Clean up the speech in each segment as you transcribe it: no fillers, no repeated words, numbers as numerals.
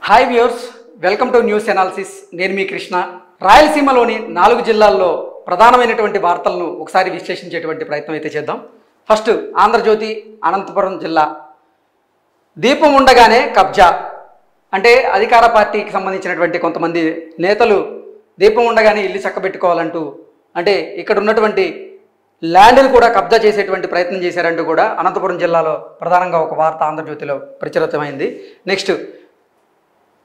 Hi viewers, welcome to news analysis. నేను మీ కృష్ణ. రాయలసీమలోని 4 జిల్లాల్లో ప్రధానమైనటువంటి వార్తలను ఒకసారి విశ్లేషించేటువంటి ప్రయత్నం అయితే చేద్దాం. ఫస్ట్ ఆంధ్రజ్యోతి అనంతపురం జిల్లా. దీపం ఉండగానే కబ్జా. అంటే అధికార పార్టీకి సంబంధించినటువంటి కొంతమంది నేతలు దీపం ఉండగానే ఇల్లు చక్కబెట్టుకోవాలంటూ, అంటే ఇక్కడ ఉన్నటువంటి ల్యాండ్ని కూడా కబ్జా చేసేటువంటి ప్రయత్నం చేశారంటూ కూడా అనంతపురం జిల్లాలో ప్రధానంగా ఒక వార్త ఆంధ్రజ్యోతిలో ప్రచురితమైంది. నెక్స్ట్,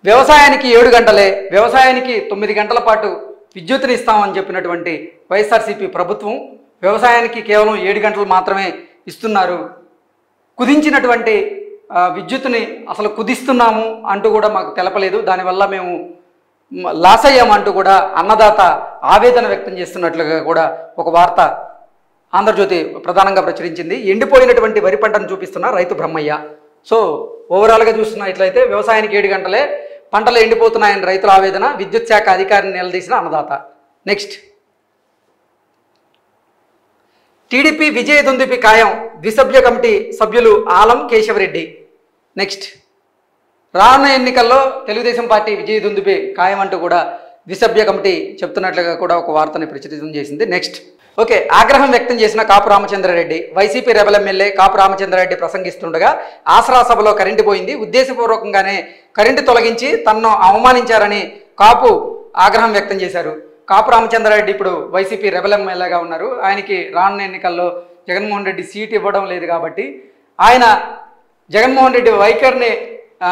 వ్యవసాయానికి 7 గంటలే, వ్యవసాయానికి 9 గంటల పాటు విద్యుత్తుని ఇస్తామని చెప్పినటువంటి వైఎస్ఆర్సీపీ ప్రభుత్వం వ్యవసాయానికి కేవలం 7 గంటలు మాత్రమే ఇస్తున్నారు. కుదించినటువంటి విద్యుత్తుని అసలు కుదిస్తున్నాము అంటూ కూడా మాకు తెలపలేదు, దానివల్ల మేము లాస్ అయ్యామంటూ కూడా అన్నదాత ఆవేదన వ్యక్తం చేస్తున్నట్లుగా కూడా ఒక వార్త ఆంధ్రజ్యోతి ప్రధానంగా ప్రచురించింది. ఎండిపోయినటువంటి వరి పంటను చూపిస్తున్న రైతు బ్రహ్మయ్య. సో ఓవరాల్గా చూస్తున్నట్లయితే వ్యవసాయానికి 7 గంటలే, పంటలు ఎండిపోతున్నాయని రైతుల ఆవేదన, విద్యుత్ శాఖ అధికారిని నిలదీసిన అన్నదాత. నెక్స్ట్, టీడీపీ విజయ దుందుపి ఖాయం, ద్విసభ్య కమిటీ సభ్యులు ఆలం కేశవరెడ్డి. నెక్స్ట్, రానున్న ఎన్నికల్లో తెలుగుదేశం పార్టీ విజయ దుందుపి ఖాయం అంటూ కూడా ద్విసభ్య కమిటీ చెప్తున్నట్లుగా కూడా ఒక వార్తని ప్రచురితం చేసింది. నెక్స్ట్, ఓకే, ఆగ్రహం వ్యక్తం చేసిన కాపు రామచంద్రారెడ్డి. వైసీపీ రెబల్ ఎమ్మెల్యే కాపు రామచంద్రారెడ్డి ప్రసంగిస్తుండగా ఆసరా సభలో కరెంటు పోయింది, ఉద్దేశపూర్వకంగానే కరెంటు తొలగించి తనను అవమానించారని కాపు ఆగ్రహం వ్యక్తం చేశారు. కాపు రామచంద్రారెడ్డి ఇప్పుడు వైసీపీ రెబల్ ఎమ్మెల్యేగా ఉన్నారు. ఆయనకి రానున్న ఎన్నికల్లో జగన్మోహన్ రెడ్డి సీట్ ఇవ్వడం లేదు కాబట్టి ఆయన జగన్మోహన్ రెడ్డి వైఖరిని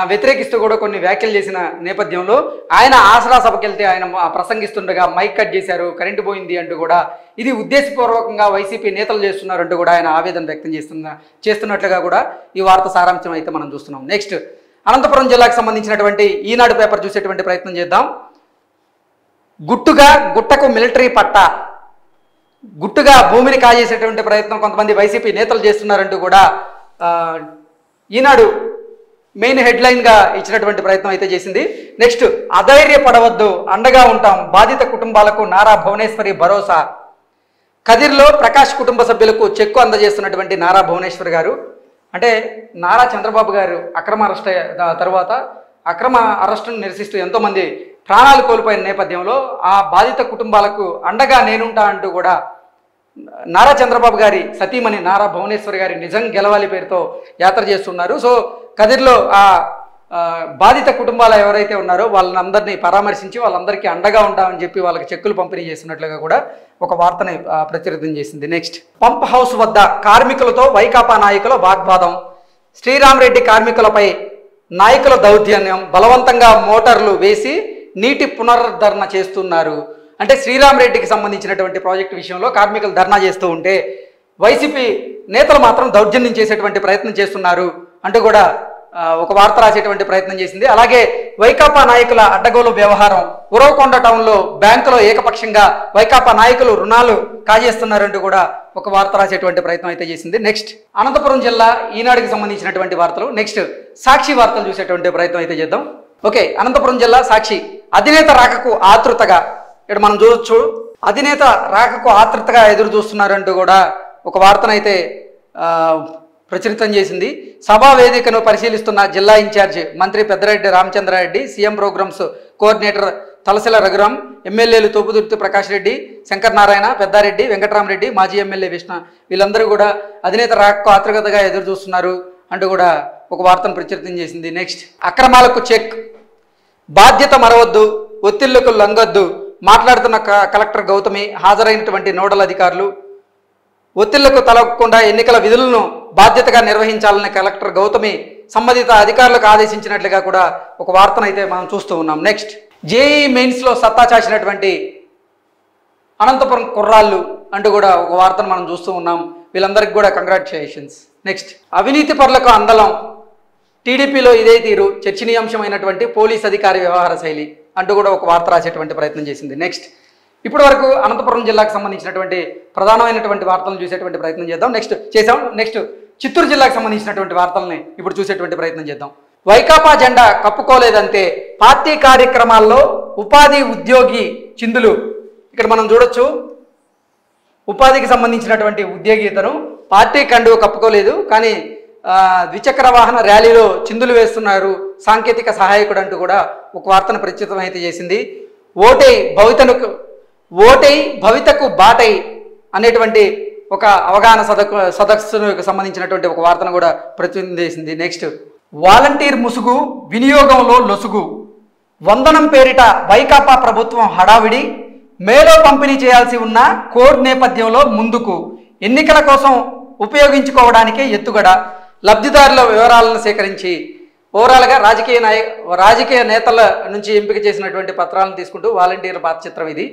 వ్యతిరేకిస్తూ కూడా కొన్ని వ్యాఖ్యలు చేసిన నేపథ్యంలో ఆయన ఆసరా సభకి వెళ్తే ఆయన ప్రసంగిస్తుండగా మైక్ కట్ చేశారు, కరెంటు పోయింది అంటూ కూడా ఇది ఉద్దేశపూర్వకంగా వైసీపీ నేతలు చేస్తున్నారంటూ కూడా ఆయన ఆవేదన వ్యక్తం చేస్తున్నట్లుగా కూడా ఈ వార్త సారాంశం అయితే మనం చూస్తున్నాం. నెక్స్ట్, అనంతపురం జిల్లాకు సంబంధించినటువంటి ఈనాడు పేపర్ చూసేటువంటి ప్రయత్నం చేద్దాం. గుట్టకు మిలిటరీ పట్టా, గుట్టుగా భూమిని కాజేసేటువంటి ప్రయత్నం కొంతమంది వైసీపీ నేతలు చేస్తున్నారంటూ కూడా ఈనాడు మెయిన్ హెడ్లైన్గా ఇచ్చినటువంటి ప్రయత్నం అయితే చేసింది. నెక్స్ట్, అధైర్యపడవద్దు, అండగా ఉంటాం, బాధిత కుటుంబాలకు నారా భువనేశ్వరి భరోసా. కదిర్లో ప్రకాష్ కుటుంబ సభ్యులకు చెక్కు అందజేస్తున్నటువంటి నారా భువనేశ్వరి గారు. అంటే నారా చంద్రబాబు గారు అక్రమ అరెస్ట్ తర్వాత అక్రమ అరెస్టును నిరసిస్తూ ఎంతోమంది ప్రాణాలు కోల్పోయిన నేపథ్యంలో ఆ బాధిత కుటుంబాలకు అండగా నేనుంటా అంటూ కూడా నారా చంద్రబాబు గారి సతీమణి నారా భువనేశ్వరి గారి నిజం గెలవాలి పేరుతో యాత్ర చేస్తున్నారు. సో కదిర్లో ఆ బాధిత కుటుంబాలు ఎవరైతే ఉన్నారో వాళ్ళందరినీ పరామర్శించి వాళ్ళందరికీ అండగా ఉంటామని చెప్పి వాళ్ళకి చెక్కులు పంపిణీ చేస్తున్నట్లుగా కూడా ఒక వార్తని ప్రచురితం చేసింది. నెక్స్ట్, పంప్ హౌస్ వద్ద కార్మికులతో వైకాపా నాయకుల వాగ్వాదం. శ్రీరామరెడ్డి కార్మికులపై నాయకుల దౌర్జన్యం, బలవంతంగా మోటార్లు వేసి నీటి పునరుద్ధరణ చేస్తున్నారు. అంటే శ్రీరామరెడ్డికి సంబంధించినటువంటి ప్రాజెక్టు విషయంలో కార్మికులు ధర్నా చేస్తూ ఉంటే వైసీపీ నేతలు మాత్రం దౌర్జన్యం చేసేటువంటి ప్రయత్నం చేస్తున్నారు అంటూ కూడా ఒక వార్త రాసేటువంటి ప్రయత్నం చేసింది. అలాగే వైకాపా నాయకుల అడ్డగోలు వ్యవహారం, ఉరవకొండ టౌన్లో బ్యాంకులో ఏకపక్షంగా వైకాపా నాయకులు రుణాలు కాజేస్తున్నారంటూ కూడా ఒక వార్త రాసేటువంటి ప్రయత్నం అయితే చేసింది. నెక్స్ట్, అనంతపురం జిల్లా ఈనాడుకి సంబంధించినటువంటి వార్తలు. నెక్స్ట్, సాక్షి వార్తలు చూసేటువంటి ప్రయత్నం అయితే చేద్దాం. ఓకే, అనంతపురం జిల్లా సాక్షి. అధినేత రాకకు ఆతృతగా, ఇక్కడ మనం చూడొచ్చు, అధినేత రాకకు ఆతృతగా ఎదురు చూస్తున్నారంటూ కూడా ఒక వార్తనైతే ప్రచురితం చేసింది. సభా వేదికను పరిశీలిస్తున్న జిల్లా ఇన్ఛార్జ్ మంత్రి Peddireddy Ramachandra Reddy, CM programmes coordinator Talasila Raghuram, ఎమ్మెల్యేలు తోపుదుర్తి ప్రకాష్ రెడ్డి, శంకర్ నారాయణ, పెద్దారెడ్డి, వెంకటరామరెడ్డి, మాజీ ఎమ్మెల్యే విష్ణ, వీళ్ళందరూ కూడా అధినేత రాకకు ఆతృతగా ఎదురు చూస్తున్నారు అంటూ కూడా ఒక వార్తను ప్రచురితం చేసింది. నెక్స్ట్, అక్రమాలకు చెక్, బాధ్యత మరవద్దు, ఒత్తిళ్లకు లొంగొద్దు, మాట్లాడుతున్న కలెక్టర్ గౌతమి, హాజరైనటువంటి నోడల్ అధికారులు. ఒత్తిళ్లకు తలగకుండా ఎన్నికల విధులను బాధ్యతగా నిర్వహించాలని కలెక్టర్ గౌతమి సంబంధిత అధికారులకు ఆదేశించినట్లుగా కూడా ఒక వార్తనైతే మనం చూస్తూ ఉన్నాం. నెక్స్ట్, జేఈ మెయిన్స్లో సత్తా చాచినటువంటి అనంతపురం కుర్రాళ్ళు అంటూ కూడా ఒక వార్తను మనం చూస్తూ ఉన్నాం. వీళ్ళందరికీ కూడా కంగ్రాచులేషన్స్. నెక్స్ట్, అవినీతి పరులకు అందలం, టీడీపీలో ఇదే తీరు, చర్చనీయాంశమైనటువంటి పోలీస్ అధికారి వ్యవహార శైలి అంటూ కూడా ఒక వార్త రాసేటువంటి ప్రయత్నం చేసింది. నెక్స్ట్, ఇప్పటి వరకు అనంతపురం జిల్లాకు సంబంధించినటువంటి ప్రధానమైనటువంటి వార్తలను చూసేటువంటి ప్రయత్నం చేద్దాం. నెక్స్ట్ చిత్తూరు జిల్లాకు సంబంధించినటువంటి వార్తల్ని ఇప్పుడు చూసేటువంటి ప్రయత్నం చేద్దాం. వైకాపా జెండా కప్పుకోలేదంటే పార్టీ కార్యక్రమాల్లో ఉపాధి ఉద్యోగి చిందులు. ఇక్కడ మనం చూడొచ్చు, ఉపాధికి సంబంధించినటువంటి ఉద్యోగి ఇతను పార్టీ కండువ కప్పుకోలేదు, కానీ ద్విచక్ర వాహన ర్యాలీలో చిందులు వేస్తున్నారు సాంకేతిక సహాయకుడు అంటూ కూడా ఒక వార్తను ప్రచురితం అయితే చేసింది. ఓటై భవితకు బాటై అనేటువంటి ఒక అవగాహన సదస్సుకు సంబంధించినటువంటి ఒక వార్తను కూడా ప్రచురితం చేసింది. నెక్స్ట్, వాలంటీర్ ముసుగు వినియోగంలో లొసుగు, వందనం పేరిట వైకాపా ప్రభుత్వం హడావిడి, మేలో పంపిణీ చేయాల్సి ఉన్న కోడ్ నేపథ్యంలో ముందుకు, ఎన్నికల కోసం ఉపయోగించుకోవడానికే ఎత్తుగడ, లబ్ధిదారుల వివరాలను సేకరించి ఓవరాల్గా రాజకీయ నేతల నుంచి ఎంపిక చేసినటువంటి పత్రాలను తీసుకుంటూ వాలంటీర్ల పాత చిత్రం ఇది.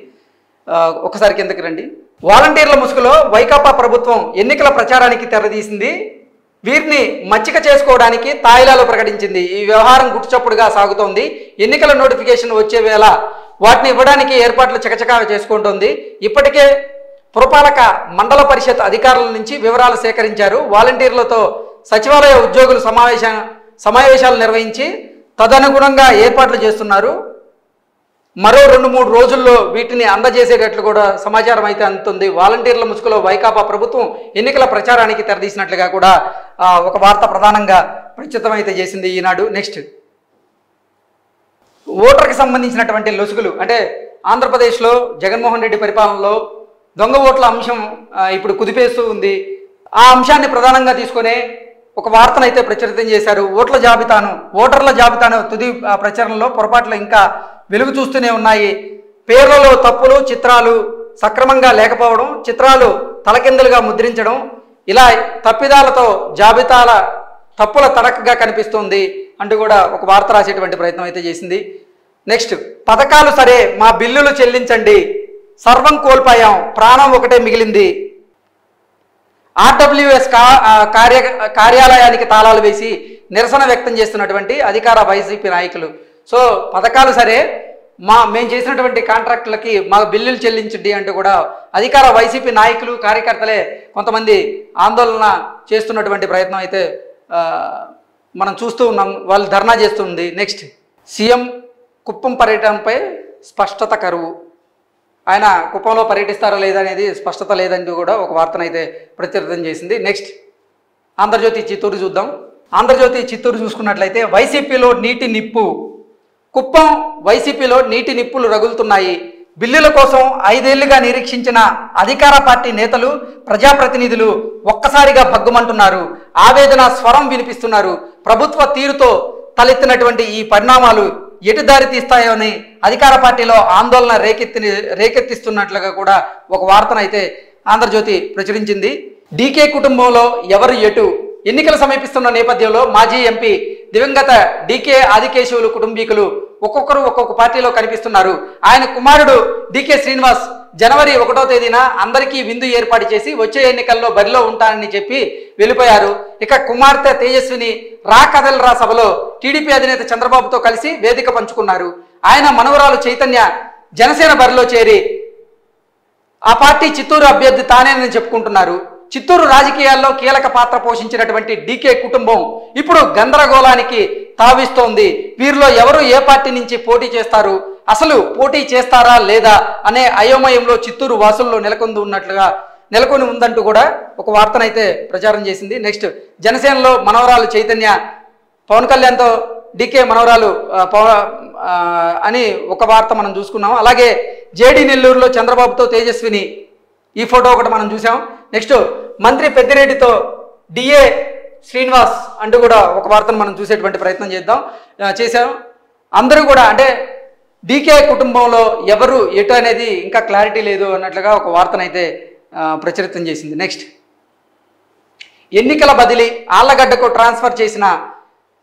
ఒకసారి కిందకి రండి. వాలంటీర్ల ముసుగులో వైకాపా ప్రభుత్వం ఎన్నికల ప్రచారానికి తెరదీసింది. వీరిని మచ్చిక చేసుకోవడానికి తాయిలాలు ప్రకటించింది. ఈ వ్యవహారం గుట్టుచప్పుడుగా సాగుతోంది. ఎన్నికల నోటిఫికేషన్ వచ్చే వేళ వాటిని ఇవ్వడానికి ఏర్పాట్లు చకచకా చేసుకుంటోంది. ఇప్పటికే పురపాలక మండల పరిషత్ అధికారుల నుంచి వివరాలు సేకరించారు. వాలంటీర్లతో సచివాలయ ఉద్యోగులు సమావేశాలు నిర్వహించి తదనుగుణంగా ఏర్పాట్లు చేస్తున్నారు. మరో 2-3 రోజుల్లో వీటిని అందజేసేటట్లు కూడా సమాచారం అయితే అందుతుంది. వాలంటీర్ల ముసుగులో వైకాపా ప్రభుత్వం ఎన్నికల ప్రచారానికి తెరదీసినట్లుగా కూడా ఒక వార్త ప్రధానంగా ప్రచురితం అయితే చేసింది ఈనాడు. నెక్స్ట్, ఓటర్కి సంబంధించినటువంటి లొసుగులు అంటే ఆంధ్రప్రదేశ్లో జగన్మోహన్ రెడ్డి పరిపాలనలో దొంగ ఓట్ల అంశం ఇప్పుడు కుదిపేస్తూ ఉంది. ఆ అంశాన్ని ప్రధానంగా తీసుకునే ఒక వార్తను అయితే ప్రచురితం చేశారు. ఓటర్ల జాబితాను తుది ప్రచారంలో పొరపాట్లు ఇంకా వెలుగు చూస్తూనే ఉన్నాయి. పేర్లలో తప్పులు, చిత్రాలు సక్రమంగా లేకపోవడం, చిత్రాలు తలకిందులుగా ముద్రించడం, ఇలా తప్పిదాలతో జాబితాల తప్పుల తడకగా కనిపిస్తుంది అంటూ కూడా ఒక వార్త రాసేటువంటి ప్రయత్నం అయితే చేసింది. నెక్స్ట్, పథకాలు సరే మా బిల్లులు చెల్లించండి, సర్వం కోల్పోయాం ప్రాణం ఒకటే మిగిలింది, ఆర్డబ్ల్యూఎస్ కార్యాలయానికి తాళాలు వేసి నిరసన వ్యక్తం చేస్తున్నటువంటి అధికార వైసీపీ నాయకులు. సో పథకాలు సరే మేము చేసినటువంటి కాంట్రాక్టులకి మా బిల్లులు చెల్లించండి అంటూ కూడా అధికార వైసీపీ నాయకులు కార్యకర్తలే కొంతమంది ఆందోళన చేస్తున్నటువంటి ప్రయత్నం అయితే మనం చూస్తూ ఉన్నాం. వాళ్ళు ధర్నా చేస్తుంది. నెక్స్ట్, సీఎం కుప్పం పర్యటనపై స్పష్టత కరువు, ఆయన కుప్పంలో పర్యటిస్తారో లేదా అనేది స్పష్టత లేదంటూ కూడా ఒక వార్తనైతే ప్రచురితం చేసింది. నెక్స్ట్, ఆంధ్రజ్యోతి చిత్తూరు చూద్దాం. ఆంధ్రజ్యోతి చిత్తూరు చూసుకున్నట్లయితే వైసీపీలో నీటి నిప్పు, కుప్పం వైసీపీలో నీటి నిప్పులు రగులుతున్నాయి. బిల్లుల కోసం 5 ఏళ్లుగా నిరీక్షించిన అధికార పార్టీ నేతలు, ప్రజాప్రతినిధులు ఒక్కసారిగా భగ్గుమంటున్నారు. ఆవేదన స్వరం వినిపిస్తున్నారు. ప్రభుత్వ తీరుతో తలెత్తినటువంటి ఈ పరిణామాలు ఎటు దారి తీస్తాయోని అధికార పార్టీలో ఆందోళన రేకెత్తిస్తున్నట్లుగా కూడా ఒక వార్తనైతే ఆంధ్రజ్యోతి ప్రచురించింది. డీకే కుటుంబంలో ఎవరు ఎటు, ఎన్నికలు సమీపిస్తున్న నేపథ్యంలో మాజీ ఎంపీ దివంగత డీకే ఆదికేశవులు కుటుంబీకులు ఒక్కొక్కరు ఒక్కొక్క పార్టీలో కనిపిస్తున్నారు. ఆయన కుమారుడు డీకే శ్రీనివాస్ జనవరి 1వ తేదీన అందరికీ విందు ఏర్పాటు చేసి వచ్చే ఎన్నికల్లో బరిలో ఉంటానని చెప్పి వెళ్ళిపోయారు. ఇక కుమార్తె తేజస్విని రా కదలరా సభలో టీడీపీ అధినేత చంద్రబాబుతో కలిసి వేదిక పంచుకున్నారు. ఆయన మనవరాలు చైతన్య జనసేన బరిలో చేరి ఆ పార్టీ చిత్తూరు అభ్యర్థి తానేనని చెప్పుకుంటున్నారు. చిత్తూరు రాజకీయాల్లో కీలక పాత్ర పోషించినటువంటి డీకే కుటుంబం ఇప్పుడు గందరగోళానికి తావిస్తోంది. వీరిలో ఎవరు ఏ పార్టీ నుంచి పోటీ చేస్తారు, అసలు పోటీ చేస్తారా లేదా అనే అయోమయంలో చిత్తూరు వాసుల్లో నెలకొని ఉందంటూ కూడా ఒక వార్తనైతే ప్రచారం చేసింది. నెక్స్ట్, జనసేనలో మనవరాలు చైతన్య పవన్ కళ్యాణ్తో డీకే మనవరాలు అని ఒక వార్త మనం చూసుకున్నాం. అలాగే జేడీ నెల్లూరులో చంద్రబాబుతో తేజస్విని, ఈ ఫోటో ఒకటి మనం చూసాం. నెక్స్ట్, మంత్రి పెద్దిరెడ్డితో డిఏ శ్రీనివాస్ అంటూ కూడా ఒక వార్తను మనం చూసేటువంటి ప్రయత్నం చేశాం. అందరూ కూడా అంటే డీకే కుటుంబంలో ఎవరు ఎటు అనేది ఇంకా క్లారిటీ లేదు అన్నట్లుగా ఒక వార్తనైతే ప్రచురితం చేసింది. నెక్స్ట్, ఎన్నికల బదిలీ ఆళ్లగడ్డకు ట్రాన్స్ఫర్ చేసిన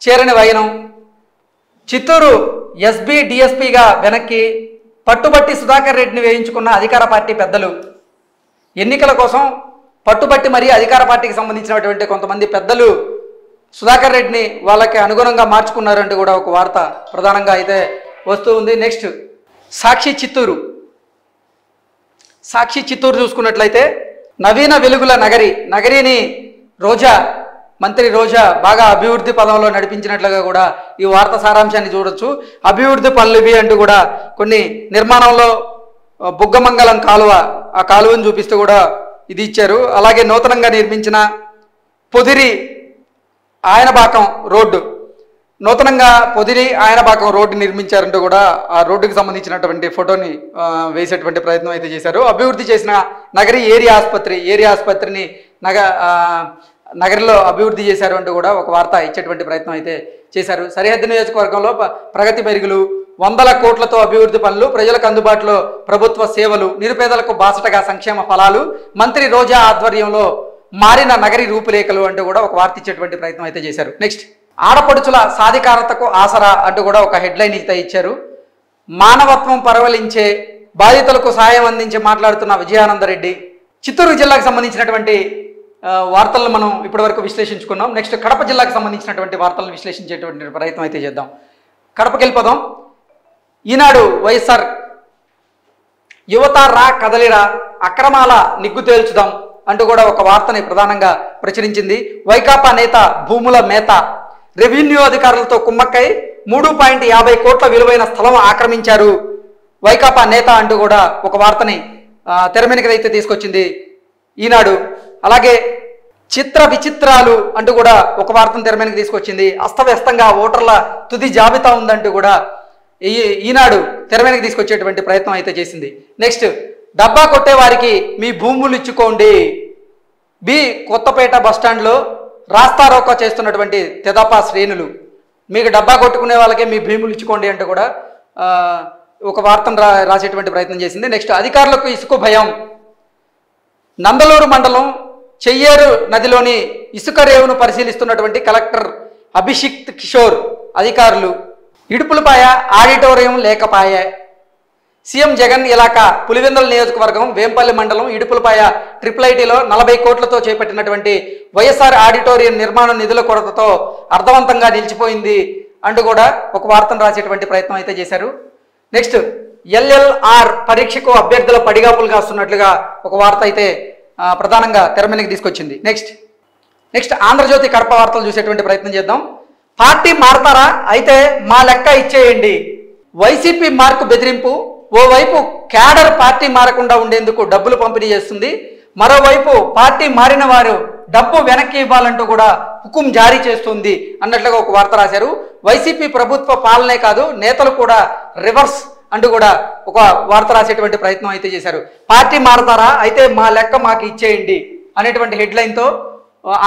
చేరని వైనం, చిత్తూరు ఎస్బీ డిఎస్పీగా వెనక్కి పట్టుబట్టి సుధాకర్ రెడ్డిని వేయించుకున్న అధికార పార్టీ పెద్దలు. ఎన్నికల కోసం పట్టుబట్టి మరీ అధికార పార్టీకి సంబంధించినటువంటి కొంతమంది పెద్దలు సుధాకర్ రెడ్డిని వాళ్ళకి అనుగుణంగా మార్చుకున్నారంటూ కూడా ఒక వార్త ప్రధానంగా అయితే వస్తూ ఉంది. నెక్స్ట్, సాక్షి చిత్తూరు చూసుకున్నట్లయితే నవీన వెలుగుల నగరిని మంత్రి రోజా బాగా అభివృద్ధి పదంలో నడిపించినట్లుగా కూడా ఈ వార్త సారాంశాన్ని చూడొచ్చు. అభివృద్ధి పనులు అంటూ కూడా కొన్ని నిర్మాణంలో బుగ్గమంగళం కాలువ, ఆ కాలువను చూపిస్తూ కూడా ఇది ఇచ్చారు. అలాగే నూతనంగా నిర్మించిన పొదిరి ఆయనబాకం రోడ్డు, నూతనంగా పొదిలి ఆయనబాకం రోడ్డు నిర్మించారంటూ కూడా ఆ రోడ్డుకు సంబంధించినటువంటి ఫోటోని వేసేటువంటి ప్రయత్నం అయితే చేశారు. అభివృద్ధి చేసిన నగరి ఏరియా ఆసుపత్రిని నగరంలో అభివృద్ధి చేశారు అంటూ కూడా ఒక వార్త ఇచ్చేటువంటి ప్రయత్నం అయితే చేశారు. సరిహద్దు నియోజకవర్గంలో ప్రగతి మెరుగులు, 100 కోట్లతో అభివృద్ధి పనులు, ప్రజలకు అందుబాటులో ప్రభుత్వ సేవలు, నిరుపేదలకు బాసటగా సంక్షేమ ఫలాలు, మంత్రి రోజా ఆధ్వర్యంలో మారిన నగరి రూపురేఖలు అంటూ కూడా ఒక వార్త ఇచ్చేటువంటి ప్రయత్నం అయితే చేశారు. నెక్స్ట్, ఆడపడుచుల సాధికారతకు ఆసరా అంటూ కూడా ఒక హెడ్లైన్ అయితే ఇచ్చారు. మానవత్వం పరవలించే బాధితులకు సాయం అందించి మాట్లాడుతున్న విజయానందరెడ్డి. చిత్తూరు జిల్లాకు సంబంధించినటువంటి వార్తలను మనం ఇప్పటివరకు విశ్లేషించుకున్నాం. నెక్స్ట్, కడప జిల్లాకు సంబంధించినటువంటి వార్తలను విశ్లేషించేటువంటి ప్రయత్నం అయితే చేద్దాం. కడపకి వెళ్ళిపోదాం. ఈనాడు వైఎస్ఆర్ యువత రా కదలిరా, అక్రమాల నిగ్గు తేల్చుదాం అంటూ కూడా ఒక వార్తని ప్రధానంగా ప్రచురించింది. వైకాపా నేత భూముల మేత, రెవెన్యూ అధికారులతో కుమ్మక్కై 3.50 కోట్ల విలువైన స్థలం ఆక్రమించారు వైకాపా నేత అంటూ కూడా ఒక వార్తని తెరమీదకి అయితే తీసుకొచ్చింది ఈనాడు. అలాగే చిత్ర విచిత్రాలు అంటూ కూడా ఒక వార్తను తెరమీదకి తీసుకొచ్చింది. అస్తవ్యస్తంగా ఓటర్ల తుది జాబితా ఉందంటూ కూడా ఈనాడు తెరమీదకి తీసుకొచ్చేటువంటి ప్రయత్నం అయితే చేసింది. నెక్స్ట్, డబ్బా కొట్టే వారికి మీ భూములు ఇచ్చుకోండి. కొత్తపేట బస్టాండ్లో రాస్తారోకో చేస్తున్నటువంటి తెదాపా శ్రేణులు, మీకు డబ్బా కొట్టుకునే వాళ్ళకే మీ భూములు ఇచ్చుకోండి అంటూ కూడా ఒక వార్తను రాసేటువంటి ప్రయత్నం చేసింది. నెక్స్ట్, అధికారులకు ఇసుక భయం. నందలూరు మండలం చెయ్యేరు నదిలోని ఇసుక రేవును పరిశీలిస్తున్నటువంటి కలెక్టర్ అభిషిక్త్ కిషోర్ అధికారులు. ఇడుపులపాయ ఆడిటోరియం లేకపాయ. సీఎం జగన్ ఇలాకా పులివెందుల నియోజకవర్గం వేంపల్లి మండలం ఇడుపులపాయ IIITలో 40 కోట్లతో చేపట్టినటువంటి వైఎస్ఆర్ ఆడిటోరియం నిర్మాణ నిధుల కొరతతో అర్థవంతంగా నిలిచిపోయింది అంటూ కూడా ఒక వార్తను రాసేటువంటి ప్రయత్నం అయితే చేశారు. నెక్స్ట్, LLR పరీక్షకు అభ్యర్థుల పడిగాపులు కాస్తున్నట్లుగా ఒక వార్త అయితే ప్రధానంగా తెరమీదకి తీసుకొచ్చింది. నెక్స్ట్ ఆంధ్రజ్యోతి కడప వార్తలు చూసేటువంటి ప్రయత్నం చేద్దాం. పార్టీ మారతారా? అయితే మా లెక్క ఇచ్చేయండి. వైసీపీ మార్కు బెదిరింపు. ఓవైపు క్యాడర్ పార్టీ మారకుండా ఉండేందుకు డబ్బులు పంపిణీ చేస్తుంది, మరోవైపు పార్టీ మారిన వారు డబ్బు వెనక్కి ఇవ్వాలంటూ కూడా హుకుం జారీ చేస్తుంది అన్నట్లుగా ఒక వార్త రాశారు. వైసీపీ ప్రభుత్వ పాలనే కాదు, నేతలు కూడా రివర్స్ అంటూ కూడా ఒక వార్త రాసేటువంటి ప్రయత్నం అయితే చేశారు. పార్టీ మారతారా? అయితే మా లెక్క మాకు ఇచ్చేయండి అనేటువంటి హెడ్లైన్తో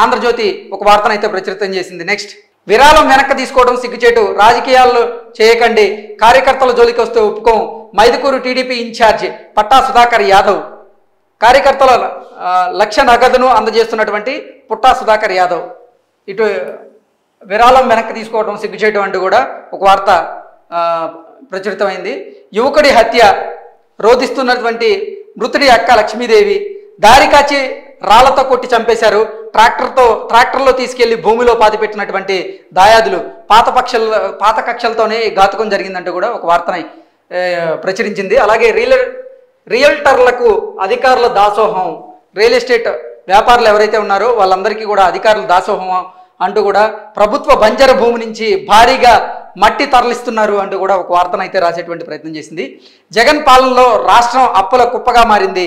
ఆంధ్రజ్యోతి ఒక వార్తను అయితే ప్రచురితం చేసింది. నెక్స్ట్, విరాళం వెనక్కి తీసుకోవడం సిగ్గుచేటు, రాజకీయాల్లో చేయకండి, కార్యకర్తల జోలికి వస్తే ఒప్పుకోం. మైదుకూరు టీడీపీ ఇన్ఛార్జ్ పట్టా సుధాకర్ యాదవ్. కార్యకర్తల 1,00,000 నగదును అందజేస్తున్నటువంటి పుట్టా సుధాకర్ యాదవ్ ఇటు విరాళం వెనక్కి తీసుకోవడం సిగ్గుచేటు అంటూ కూడా ఒక వార్త ప్రచురితమైంది. యువకుడి హత్య, రోధిస్తున్నటువంటి మృతుడి అక్క లక్ష్మీదేవి. దారి కాచి రాళ్లతో కొట్టి చంపేశారు. ట్రాక్టర్లో తీసుకెళ్లి భూమిలో పాతిపెట్టినటువంటి దాయాదులు. పాత కక్షలతోనే ఘాతుకం జరిగిందంటూ కూడా ఒక వార్తని ప్రచురించింది. అలాగే రియల్టర్లకు అధికారుల దాసోహం. రియల్ ఎస్టేట్ వ్యాపారులు ఎవరైతే ఉన్నారో వాళ్ళందరికీ కూడా అధికారుల దాసోహం అంటూ కూడా ప్రభుత్వ బంజర భూమి నుంచి భారీగా మట్టి తరలిస్తున్నారు అంటూ కూడా ఒక వార్తను అయితే రాసేటువంటి ప్రయత్నం చేసింది. జగన్ పాలనలో రాష్ట్రం అప్పుల కుప్పగా మారింది.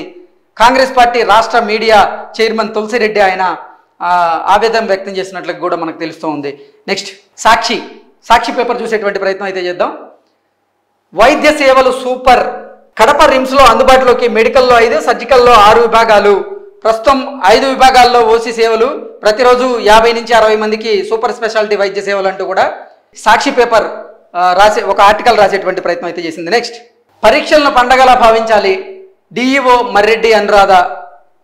కాంగ్రెస్ పార్టీ రాష్ట్ర మీడియా చైర్మన్ తులసిరెడ్డి ఆయన ఆవేదన వ్యక్తం చేసినట్లు కూడా మనకు తెలుస్తూ ఉంది. నెక్స్ట్, సాక్షి పేపర్ చూసేటువంటి ప్రయత్నం అయితే చేద్దాం. వైద్య సేవలు సూపర్. కడప రిమ్స్లో అందుబాటులోకి మెడికల్లో 5, సర్జికల్లో 6 విభాగాలు. ప్రస్తుతం 5 విభాగాల్లో ఓసీ సేవలు. ప్రతిరోజు 50 నుంచి 60 మందికి సూపర్ స్పెషాలిటీ వైద్య సేవలు అంటూ కూడా సాక్షి పేపర్ ఒక ఆర్టికల్ రాసేటువంటి ప్రయత్నం అయితే చేసింది. నెక్స్ట్, పరీక్షలను పండగలా భావించాలి. డిఈఓ మర్రెడ్డి అనురాధ.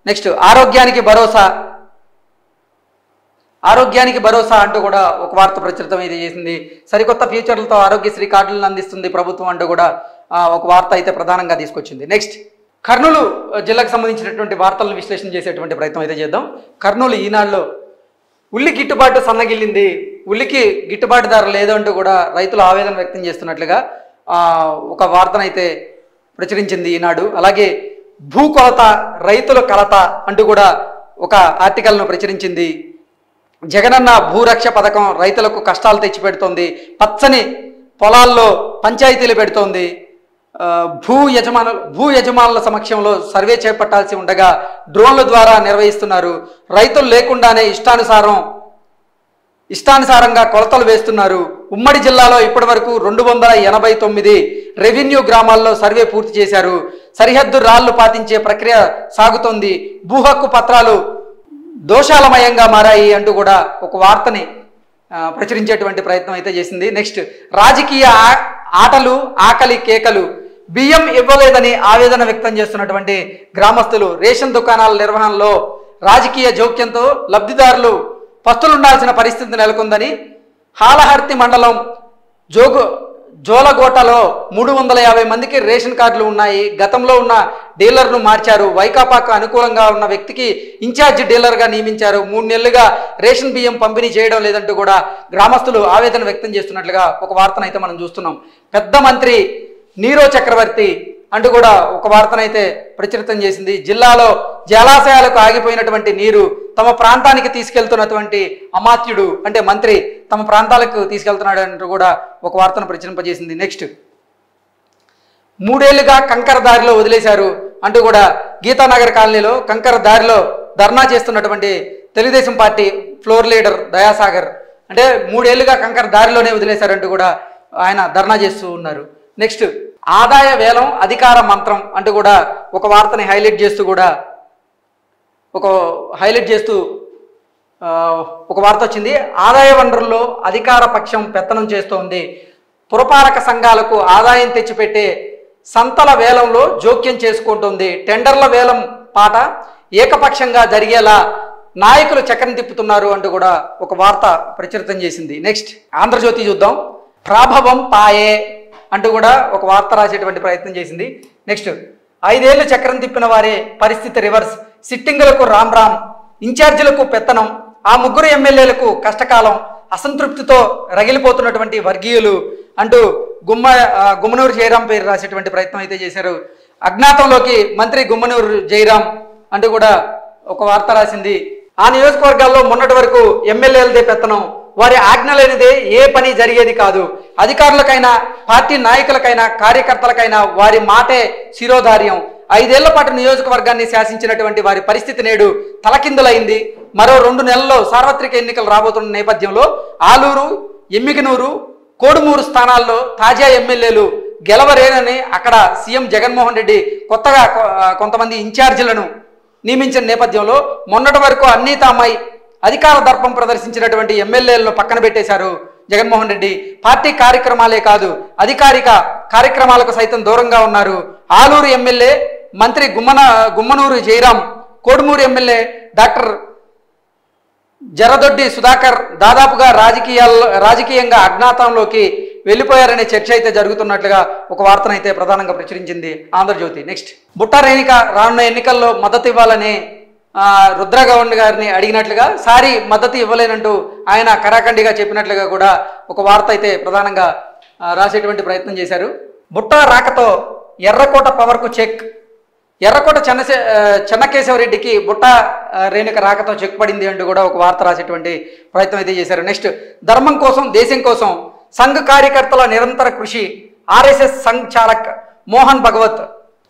నెక్స్ట్, ఆరోగ్యానికి భరోసా అంటూ కూడా ఒక వార్త ప్రచురితం అయితే చేసింది. సరికొత్త ఫ్యూచర్లతో ఆరోగ్యశ్రీ కార్డులను అందిస్తుంది ప్రభుత్వం అంటూ కూడా ఒక వార్త అయితే ప్రధానంగా తీసుకొచ్చింది. నెక్స్ట్, కర్నూలు జిల్లాకు సంబంధించినటువంటి వార్తలను విశ్లేషణ చేసేటువంటి ప్రయత్నం అయితే చేద్దాం. కర్నూలు ఈనాడులో ఉల్లి గిట్టుబాటు సన్నగిల్లింది. ఉల్లికి గిట్టుబాటు ధర లేదంటూ కూడా రైతులు ఆవేదన వ్యక్తం చేస్తున్నట్లుగా ఒక వార్తనైతే ప్రచురించింది ఈనాడు. అలాగే భూ కొలత, రైతుల కలత అంటూ కూడా ఒక ఆర్టికల్ను ప్రచురించింది. జగనన్న భూరక్ష పథకం రైతులకు కష్టాలు తెచ్చిపెడుతోంది. పచ్చని పొలాల్లో పంచాయతీలు పెడుతోంది. భూ యజమానుల సమక్షంలో సర్వే చేపట్టాల్సి ఉండగా డ్రోన్ల ద్వారా నిర్వహిస్తున్నారు. రైతులు లేకుండానే ఇష్టానుసారంగా కొలతలు వేస్తున్నారు. ఉమ్మడి జిల్లాలో ఇప్పటి వరకు 289 రెవెన్యూ గ్రామాల్లో సర్వే పూర్తి చేశారు. సరిహద్దు రాళ్లు పాతించే ప్రక్రియ సాగుతోంది. భూ హక్కు పత్రాలు దోషాలమయంగా మారాయి అంటూ కూడా ఒక వార్తని ప్రచురించేటువంటి ప్రయత్నం అయితే చేసింది. నెక్స్ట్, రాజకీయ ఆటలు ఆకలి కేకలు. బియ్యం ఇవ్వలేదని ఆవేదన వ్యక్తం చేస్తున్నటువంటి గ్రామస్తులు. రేషన్ దుకాణాల నిర్వహణలో రాజకీయ జోక్యంతో లబ్ధిదారులు పస్తులుండాల్సిన పరిస్థితి నెలకొందని హాలహర్తి మండలం జోలగోటలో 350 మందికి రేషన్ కార్డులు ఉన్నాయి. గతంలో ఉన్న డీలర్ను మార్చారు. వైకాపాకు అనుకూలంగా ఉన్న వ్యక్తికి ఇన్ఛార్జ్ డీలర్గా నియమించారు. 3 నెలలుగా రేషన్ బియ్యం పంపిణీ చేయడం లేదంటూ కూడా గ్రామస్తులు ఆవేదన వ్యక్తం చేస్తున్నట్లుగా ఒక వార్తను అయితే మనం చూస్తున్నాం. పెద్ద మంత్రి నీరో చక్రవర్తి అంటూ కూడా ఒక వార్తనైతే ప్రచురితం చేసింది. జిల్లాలో జలాశయాలకు ఆగిపోయినటువంటి నీరు తమ ప్రాంతానికి తీసుకెళ్తున్నటువంటి అమాత్యుడు అంటే మంత్రి తమ ప్రాంతాలకు తీసుకెళ్తున్నాడు అంటూ కూడా ఒక వార్తను ప్రచురింపజేసింది. నెక్స్ట్, 3 ఏళ్లుగా కంకర దారిలో వదిలేశారు అంటూ కూడా గీతానగర్ కాలనీలో కంకర దారిలో ధర్నా చేస్తున్నటువంటి Telugu Desam party floor leader Dayasagar అంటే 3 ఏళ్లుగా కంకర దారిలోనే వదిలేశారంటూ కూడా ఆయన ధర్నా చేస్తూ ఉన్నారు. నెక్స్ట్, ఆదాయ వేలం అధికార మంత్రం అంటూ కూడా ఒక వార్తని హైలైట్ చేస్తూ ఒక వార్త వచ్చింది. ఆదాయ వనరుల్లో అధికార పక్షం పెత్తనం చేస్తోంది. పురపాలక సంఘాలకు ఆదాయం తెచ్చిపెట్టే సంతల వేలంలో జోక్యం చేసుకుంటుంది. టెండర్ల వేలం పాట ఏకపక్షంగా జరిగేలా నాయకులు చక్రం తిప్పుతున్నారు అంటూ కూడా ఒక వార్త ప్రచురితం చేసింది. నెక్స్ట్, ఆంధ్రజ్యోతి చూద్దాం. ప్రాభవం పాయే అంటూ కూడా ఒక వార్త రాసేటువంటి ప్రయత్నం చేసింది. నెక్స్ట్, 5 ఏళ్లు చక్రం తిప్పిన వారే పరిస్థితి రివర్స్. సిట్టింగులకు రామ్ ఇన్ఛార్జీలకు పెత్తనం. ఆ 3 ఎమ్మెల్యేలకు కష్టకాలం. అసంతృప్తితో రగిలిపోతున్నటువంటి వర్గీయులు అంటూ గుమ్మనూరు జయరాం పేరు రాసేటువంటి ప్రయత్నం అయితే చేశారు. అజ్ఞాతంలోకి మంత్రి గుమ్మనూరు జయరాం అంటూ కూడా ఒక వార్త రాసింది. ఆ నియోజకవర్గాల్లో మొన్నటి వరకు ఎమ్మెల్యేలదే పెత్తనం. వారి ఆజ్ఞ లేనిదే ఏ పని జరిగేది కాదు. అధికారులకైనా పార్టీ నాయకులకైనా కార్యకర్తలకైనా వారి మాటే శిరోధార్యం. 5 ఏళ్ల పాటు నియోజకవర్గాన్ని శాసించినటువంటి వారి పరిస్థితి నేడు తలకిందులైంది. మరో 2 నెలల్లో సార్వత్రిక ఎన్నికలు రాబోతున్న నేపథ్యంలో ఆలూరు, ఎమ్మిగనూరు, కోడుమూరు స్థానాల్లో తాజా ఎమ్మెల్యేలు గెలవరేనని అక్కడ సీఎం జగన్మోహన్ రెడ్డి కొత్తగా కొంతమంది ఇన్ఛార్జీలను నియమించిన నేపథ్యంలో మొన్నటి వరకు అన్నీ తామై అధికార దర్పం ప్రదర్శించినటువంటి ఎమ్మెల్యేలను పక్కన పెట్టేశారు జగన్మోహన్ రెడ్డి. పార్టీ కార్యక్రమాలే కాదు అధికారిక కార్యక్రమాలకు సైతం దూరంగా ఉన్నారు. ఆలూరు ఎమ్మెల్యే మంత్రి గుమ్మనూరు జయరాం, కోడుమూరు ఎమ్మెల్యే డాక్టర్ జరదొడ్డి సుధాకర్ దాదాపుగా రాజకీయంగా అజ్ఞాతంలోకి వెళ్ళిపోయారనే చర్చ అయితే జరుగుతున్నట్లుగా ఒక వార్తనైతే ప్రధానంగా ప్రచురించింది ఆంధ్రజ్యోతి. నెక్స్ట్, బుట్టా రేణుక రానున్న ఎన్నికల్లో మద్దతు ఇవ్వాలని రుద్రగౌడ్ గారిని అడిగినట్లుగా సారీ మద్దతు ఇవ్వలేనంటూ ఆయన కరాఖండిగా చెప్పినట్లుగా కూడా ఒక వార్త అయితే ప్రధానంగా రాసేటువంటి ప్రయత్నం చేశారు. బుట్టా రాకతో ఎర్రకోట పవర్కు చెక్. ఎర్రకోట చెన్నకేశవరెడ్డికి బుట్టా రేణుక రాకతో చెక్ పడింది అంటూ కూడా ఒక వార్త రాసేటువంటి ప్రయత్నం అయితే చేశారు. నెక్స్ట్, ధర్మం కోసం దేశం కోసం సంఘ్ కార్యకర్తల నిరంతర కృషి. ఆర్ఎస్ఎస్ సంఘ్ చాలక్ మోహన్ భగవత్.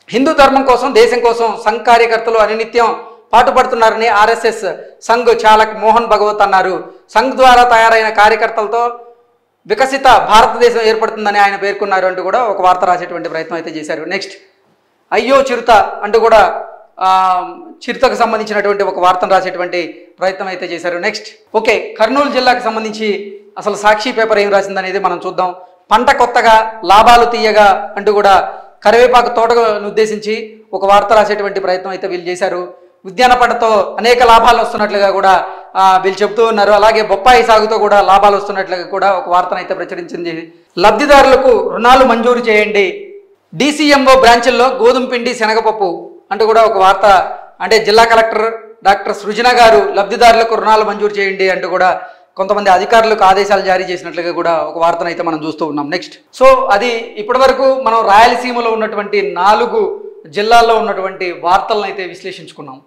హిందూ ధర్మం కోసం దేశం కోసం సంఘ్ కార్యకర్తలు అనునిత్యం పాటుపడుతున్నారని ఆర్ఎస్ఎస్ సంఘ్ చాలక్ మోహన్ భగవత్ అన్నారు. సంఘ్ ద్వారా తయారైన కార్యకర్తలతో వికసిత భారతదేశం ఏర్పడుతుందని ఆయన పేర్కొన్నారు అంటూ కూడా ఒక వార్త రాసేటువంటి ప్రయత్నం అయితే చేశారు. నెక్స్ట్, అయ్యో చిరుత అంటూ కూడా చిరుతకు సంబంధించినటువంటి ఒక వార్తను రాసేటువంటి ప్రయత్నం అయితే చేశారు. నెక్స్ట్, ఓకే, కర్నూలు జిల్లాకు సంబంధించి అసలు సాక్షి పేపర్ ఏం రాసిందనేది మనం చూద్దాం. పంట కొత్తగా లాభాలు తీయగా అంటూ కూడా కరివేపాకు తోటను ఉద్దేశించి ఒక వార్త రాసేటువంటి ప్రయత్నం అయితే వీళ్ళు చేశారు. ఉద్యాన పంటతో అనేక లాభాలు వస్తున్నట్లుగా కూడా వీళ్ళు చెబుతూ ఉన్నారు. అలాగే బొప్పాయి సాగుతో కూడా లాభాలు వస్తున్నట్లుగా కూడా ఒక వార్తను అయితే ప్రచురించింది. లబ్ధిదారులకు రుణాలు మంజూరు చేయండి. DCMO బ్రాంచుల్లో గోధుమ పిండి శనగపప్పు అంటూ కూడా ఒక వార్త. అంటే జిల్లా కలెక్టర్ డాక్టర్ సృజన గారు లబ్ధిదారులకు రుణాలు మంజూరు చేయండి అంటూ కూడా కొంతమంది అధికారులకు ఆదేశాలు జారీ చేసినట్లుగా కూడా ఒక వార్తను అయితే మనం చూస్తూ ఉన్నాం. నెక్స్ట్, సో అది ఇప్పటి వరకు మనం రాయలసీమలో ఉన్నటువంటి 4 జిల్లాల్లో ఉన్నటువంటి వార్తలను అయితే విశ్లేషించుకున్నాం.